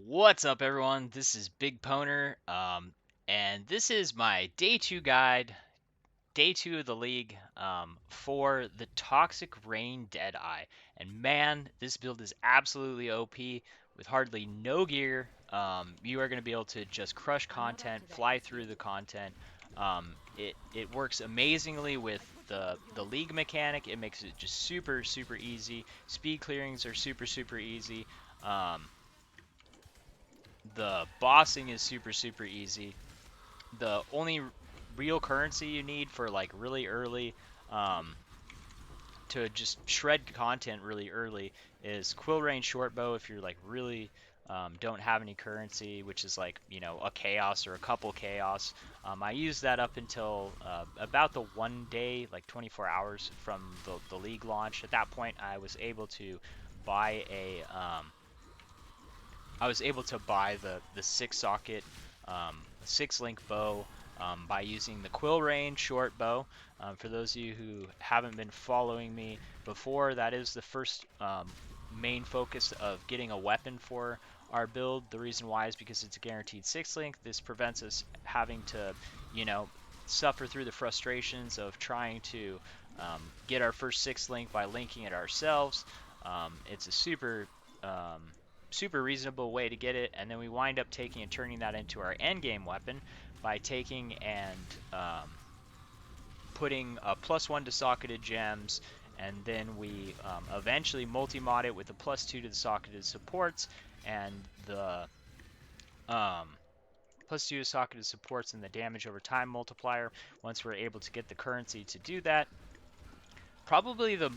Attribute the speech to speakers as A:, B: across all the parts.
A: What's up, everyone? This is BigPowner, and this is my day two guide, day two of the league, for the Toxic Rain Deadeye. And man, this build is absolutely OP with hardly no gear. You are going to be able to just crush content, fly through the content. It works amazingly with the league mechanic. It makes it just super easy. Speed clearings are super easy. The bossing is super easy. The only real currency you need for like really early um, to just shred content really early is Quill Range Shortbow if you're like really don't have any currency, which is like, a chaos or a couple chaos. I used that up until about the 1 day, like 24 hours from the league launch. At that point, buy a I was able to buy the 6 socket, 6 link bow by using the Quill Range short bow. For those of you who haven't been following me before, that is the first main focus of getting a weapon for our build. The reason why is because it's a guaranteed 6 link. This prevents us having to, you know, suffer through the frustrations of trying to get our first 6 link by linking it ourselves. It's a super reasonable way to get it, and then we wind up taking and turning that into our end game weapon by taking and putting a +1 to socketed gems, and then we eventually multi-mod it with a +2 to the socketed supports, and the +2 to socketed supports and the damage over time multiplier. Once we're able to get the currency to do that, probably the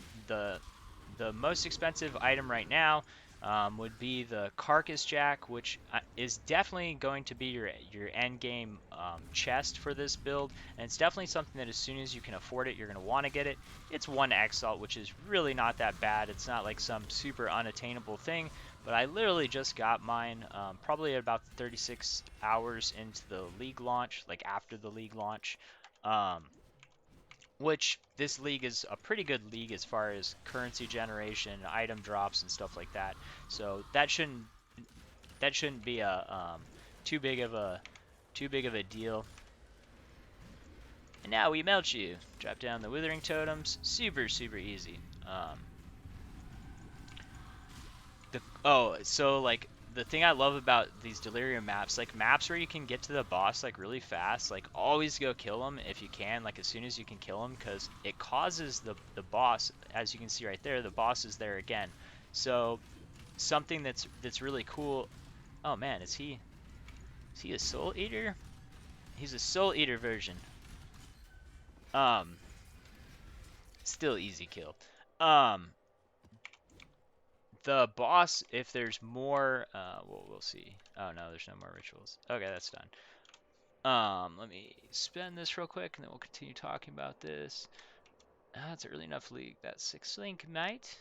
A: most expensive item right now would be the Carcass Jack, which is definitely going to be your end game chest for this build, and it's definitely something that as soon as you can afford it, you're going to want to get it. It's 1 exalt, which is really not that bad. It's not like some super unattainable thing, but I literally just got mine probably at about 36 hours into the league launch, like after the league launch. Um, which this league is a pretty good league as far as currency generation, item drops, and stuff like that. So that shouldn't be a too big of a deal. And now we melt you. Drop down the withering totems. Super easy. So like the thing I love about these delirium maps, like maps where you can get to the boss like really fast, like always go kill them if you can, like as soon as you can kill them, because it causes the boss, as you can see right there, the boss is there again. So something that's really cool. Oh man, is he a soul eater? He's a soul eater version. Um, Still easy kill. Um, the boss, if there's more, well, we'll see. Oh no, there's no more rituals. Okay, that's done. Let me spend this real quick, and then we'll continue talking about this. That's a really enough league. That 6 link might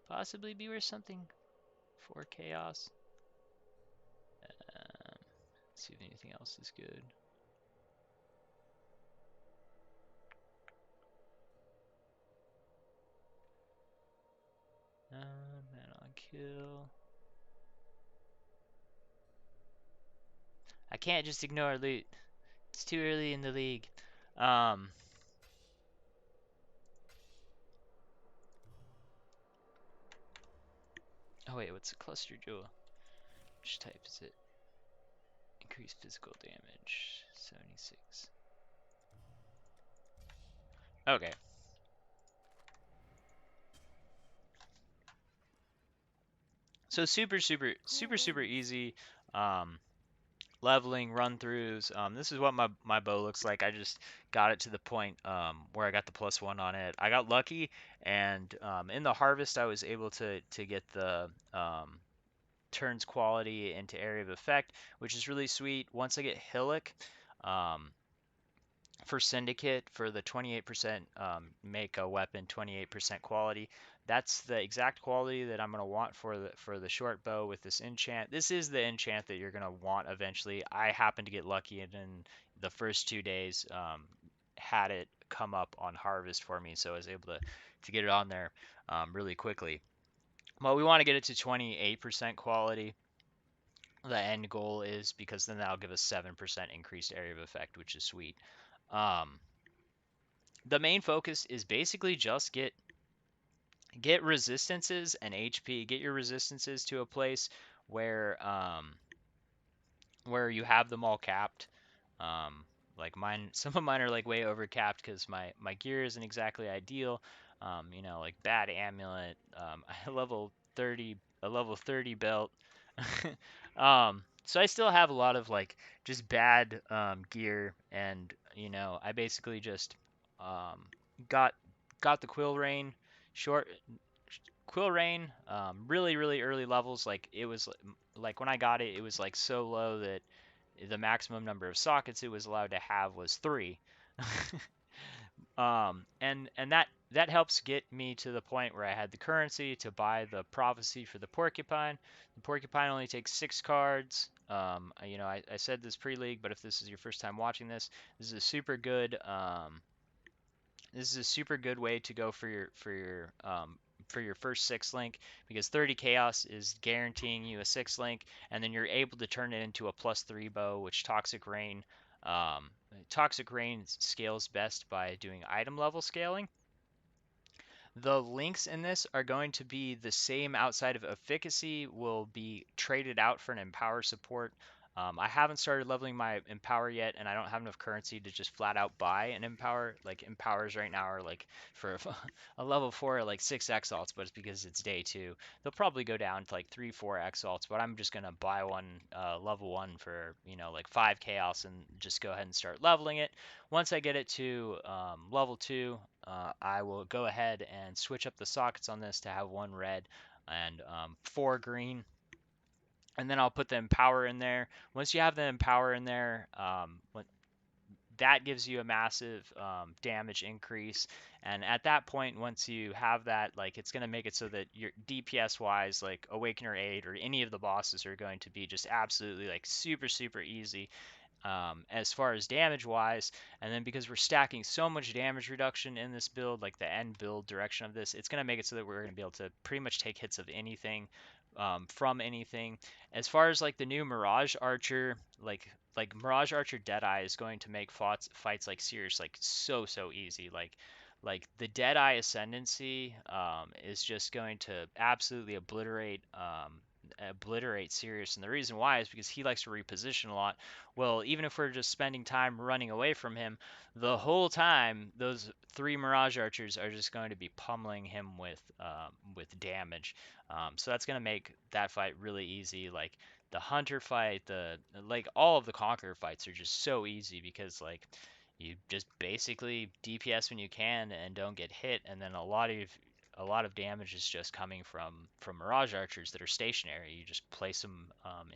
A: possibly be worth something for chaos. Let's see if anything else is good. Man on kill. I can't just ignore loot. It's too early in the league. Um, oh wait, what's a cluster jewel? Which type is it? Increased physical damage, 76. Okay. So super easy. Um, Leveling run-throughs. This is what my bow looks like. I just got it to the point where I got the +1 on it. I got lucky, and in the harvest I was able to get the turns quality into area of effect, which is really sweet. Once I get Hillock, um, for Syndicate for the 28% make a weapon 28% quality. That's the exact quality that I'm gonna want for the short bow with this enchant. This is the enchant that you're gonna want eventually. I happened to get lucky and in the first 2 days had it come up on harvest for me, so I was able to get it on there really quickly. Well, we want to get it to 28% quality. the end goal is, because then that'll give us 7% increased area of effect, which is sweet. Um, the main focus is basically just get resistances and HP. Get your resistances to a place where you have them all capped. Um, like mine, some of mine are like way over capped because my gear isn't exactly ideal. Like bad amulet, a level 30 a level 30 belt. So I still have a lot of like just bad gear, and I basically just um, got got the Quill Rain short Quill Rain, really, really early levels. Like it was like when I got it, it was like so low that the maximum number of sockets it was allowed to have was three. And that helps get me to the point where I had the currency to buy the prophecy for the Porcupine. The Porcupine only takes 6 cards. I said this pre-league, but if this is your first time watching this, this is a super good this is a super good way to go for your first 6 link, because 30 chaos is guaranteeing you a 6 link, and then you're able to turn it into a +3 bow, which um, Toxic Rain scales best by doing item level scaling. The links in this are going to be the same outside of efficacy, will be traded out for an empower support. I haven't started leveling my empower yet, and I don't have enough currency to just flat out buy an empower. Like empowers right now are like for a level 4 are like 6 exalts, but it's because it's day 2. They'll probably go down to like 3-4 exalts, but I'm just gonna buy one level 1 for like 5 chaos and just go ahead and start leveling it. Once I get it to level 2, I will go ahead and switch up the sockets on this to have 1 red and 4 green, and then I'll put the empower in there. Once you have the empower in there, that gives you a massive damage increase, and at that point, once you have that, like it's going to make it so that your DPS wise, like Awakener 8 or any of the bosses are going to be just absolutely like super super easy as far as damage wise. And then because we're stacking so much damage reduction in this build, like the end build direction of this, it's going to make it so that we're going to be able to pretty much take hits of anything, from anything. As far as like the new Mirage Archer, like Mirage Archer Deadeye is going to make fights like serious, like so easy. Like the Deadeye Ascendancy is just going to absolutely obliterate Sirius, and the reason why is because he likes to reposition a lot. Well, even if we're just spending time running away from him, the whole time those 3 Mirage Archers are just going to be pummeling him with damage. So that's going to make that fight really easy. Like the Hunter fight, the like all of the Conqueror fights are just so easy because like you just basically DPS when you can and don't get hit, and then a lot of damage is just coming from Mirage Archers that are stationary. You just place them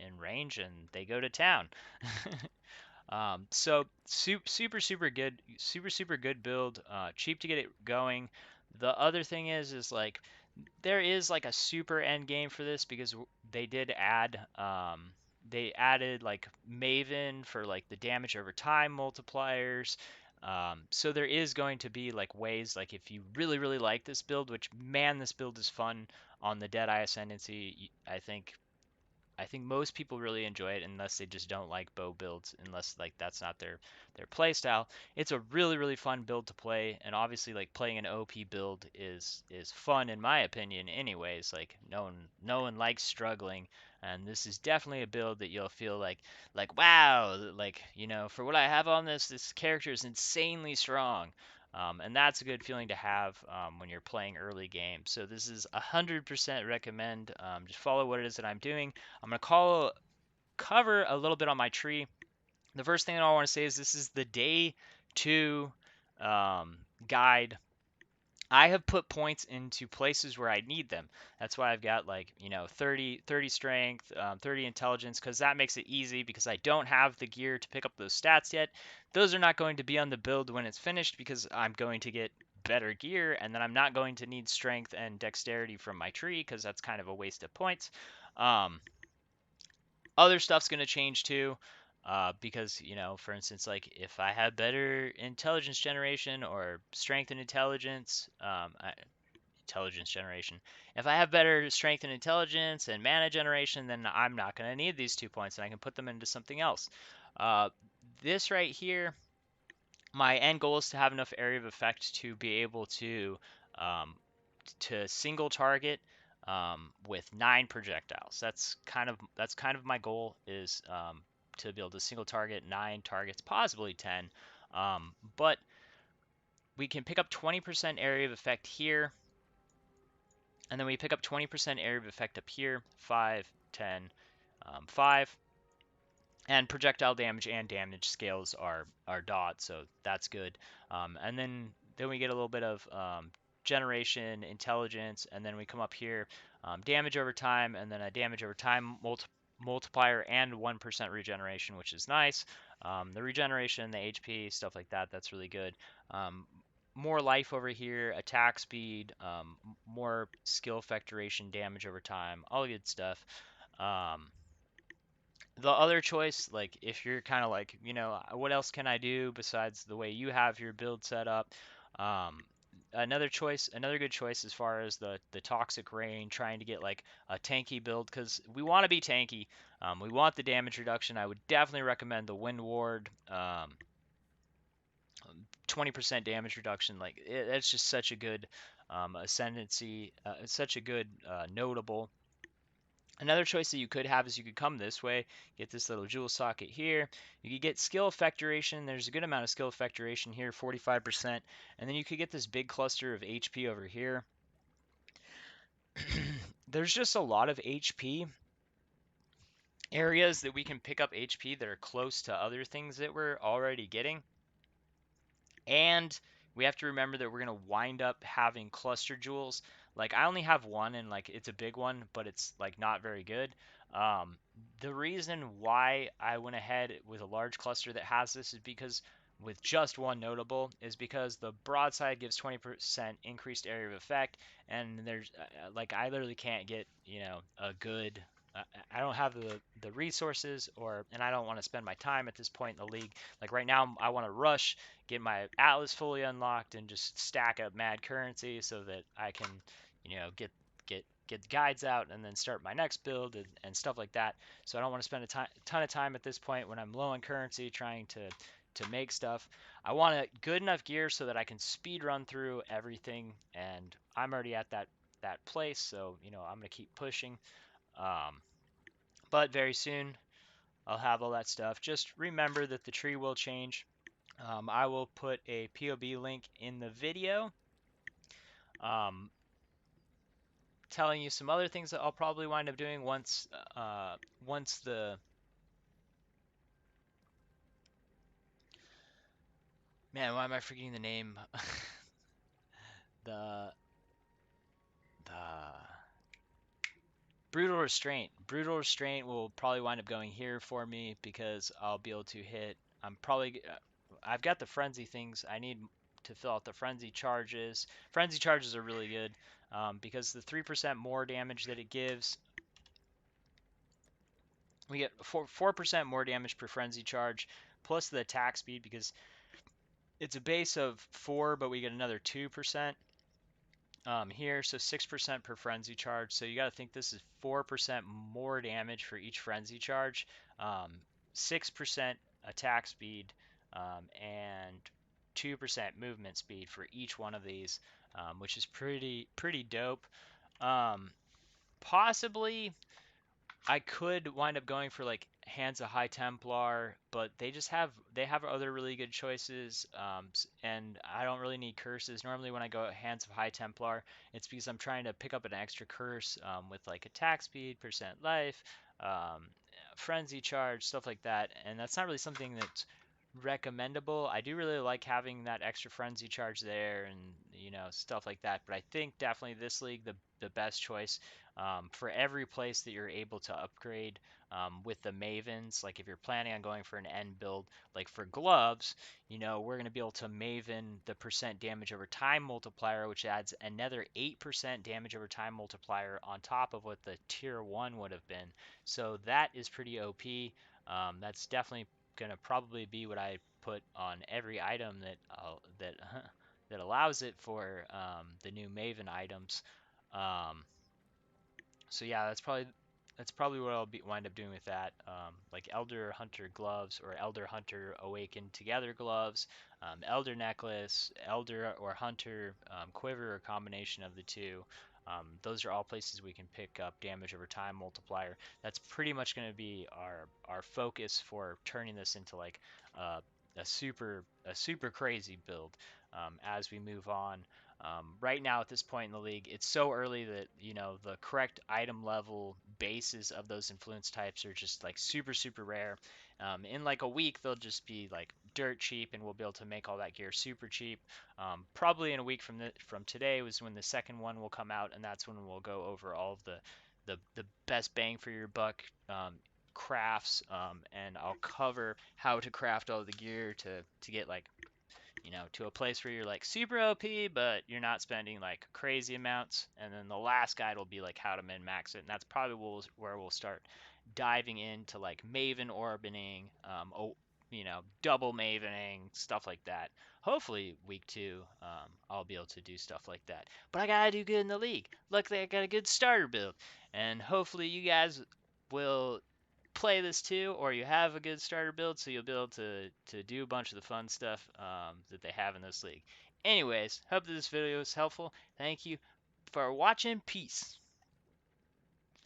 A: in range and they go to town. So super good, super good build. Cheap to get it going. The other thing is like there is like a super end game for this, because they added like Maven for like the damage over time multipliers. So there is going to be like ways, like if you really like this build, which man, this build is fun on the Deadeye Ascendancy. I think most people really enjoy it, unless they just don't like bow builds, unless like that's not their play style. It's a really fun build to play, and obviously like playing an OP build is fun in my opinion anyways. Like no one likes struggling, and this is definitely a build that you'll feel like wow, like for what I have on this character is insanely strong. And that's a good feeling to have when you're playing early game. So this is 100% recommend. Just follow what it is that I'm doing. I'm going to cover a little bit on my tree. The first thing that I want to say is this is the day 2 um, guide. I have put points into places where I need them. That's why I've got like 30 strength, 30 intelligence, because that makes it easy, because I don't have the gear to pick up those stats yet. Those are not going to be on the build when it's finished, because I'm going to get better gear, and then I'm not going to need strength and dexterity from my tree, because that's kind of a waste of points. Other stuff's going to change too, because for instance, like if I have better intelligence generation or strength and intelligence, intelligence generation. If I have better strength and intelligence and mana generation, then I'm not going to need these 2 points, and I can put them into something else. Uh, this right here, my end goal is to have enough area of effect to be able um, to single target with 9 projectiles. That's kind of my goal is to be able to single target 9 targets, possibly 10. But we can pick up 20% area of effect here, and then we pick up 20% area of effect up here, 5, 10, 5. And projectile damage and damage scales are dots, so that's good. And then we get a little bit of generation, intelligence, and then we come up here, damage over time, and then a damage over time multiplier and 1% regeneration, which is nice. The regeneration, the HP, stuff like that, that's really good. More life over here, attack speed, more skill effect duration, damage over time, all good stuff. The other choice, like if you're kind of like, what else can I do besides the way you have your build set up? Um, another good choice as far as the Toxic Rain, trying to get like a tanky build, because we want to be tanky. We want the damage reduction. I would definitely recommend the Wind Ward. 20% damage reduction, like it's just such a good ascendancy. It's such a good notable. Another choice that you could have is you could come this way, get this little jewel socket here. You could get skill effect duration. There's a good amount of skill effect duration here, 45%. And then you could get this big cluster of HP over here. There's just a lot of HP areas that we can pick up HP that are close to other things that we're already getting. And we have to remember that we're going to wind up having cluster jewels. Like I only have one, and like it's a big one, but it's like not very good. Um, the reason why I went ahead with a large cluster that has this is because with just one notable is because the broadside gives 20% increased area of effect, and there's like I literally can't get a good. I don't have the resources, and I don't want to spend my time at this point in the league. Like right now, I want to rush, get my Atlas fully unlocked, and just stack up mad currency so that I can, get the guides out and then start my next build and stuff like that. So I don't want to spend a ton of time at this point when I'm low on currency trying to make stuff. I want a good enough gear so that I can speed run through everything, and I'm already at that place, so I'm gonna keep pushing. Um, but very soon I'll have all that stuff. Just remember that the tree will change. I will put a POB link in the video, um, telling you some other things that I'll probably wind up doing once the man. Why am I forgetting the name? the the brutal restraint. Brutal restraint will probably wind up going here for me because I'll be able to hit. I've got the frenzy things. I need to fill out the frenzy charges. Frenzy charges are really good because the 3% more damage that it gives, we get 4% more damage per frenzy charge, plus the attack speed because it's a base of 4, but we get another 2% here, so 6% per frenzy charge. So you got to think this is 4% more damage for each frenzy charge, 6% attack speed, and 2% movement speed for each one of these, which is pretty dope. Um, Possibly I could wind up going for like Hands of High Templar, but they have other really good choices, and I don't really need curses. Normally, when I go Hands of High Templar, it's because I'm trying to pick up an extra curse with like attack speed, percent life, um, frenzy charge, stuff like that, and that's not really something that's recommendable. I do really like having that extra frenzy charge there, and stuff like that. But I think definitely this league the best choice for every place that you're able to upgrade with the Mavens. Like if you're planning on going for an end build, like for gloves, we're going to be able to Maven the percent damage over time multiplier, which adds another 8% damage over time multiplier on top of what the tier 1 would have been. So that is pretty OP. That's definitely going to probably be what I put on every item that that allows it for the new Maven items. Um, so yeah, that's probably what I'll wind up doing with that. Like Elder Hunter gloves or Elder Hunter Awakened Together gloves, Elder necklace, Elder or Hunter quiver, or combination of the two. Those are all places we can pick up damage over time multiplier. That's pretty much going to be our focus for turning this into like uh, a super crazy build as we move on. Right now, at this point in the league, it's so early that the correct item level bases of those influence types are just like super super rare. In like a week, they'll just be like dirt cheap, and we'll be able to make all that gear super cheap. Probably in a week from today was when the second one will come out, and that's when we'll go over all of the best bang for your buck crafts, and I'll cover how to craft all the gear to get like to a place where you're like super OP, but you're not spending like crazy amounts. And then the last guide will be like how to min max it, and that's probably where we'll start diving into like Maven orbiting, double Mavening, stuff like that. Hopefully, week two, I'll be able to do stuff like that. But I gotta do good in the league. Luckily, I got a good starter build, and hopefully, you guys will play this too, or you have a good starter build, so you'll be able to do a bunch of the fun stuff that they have in this league. Anyways, hope that this video was helpful. Thank you for watching. Peace.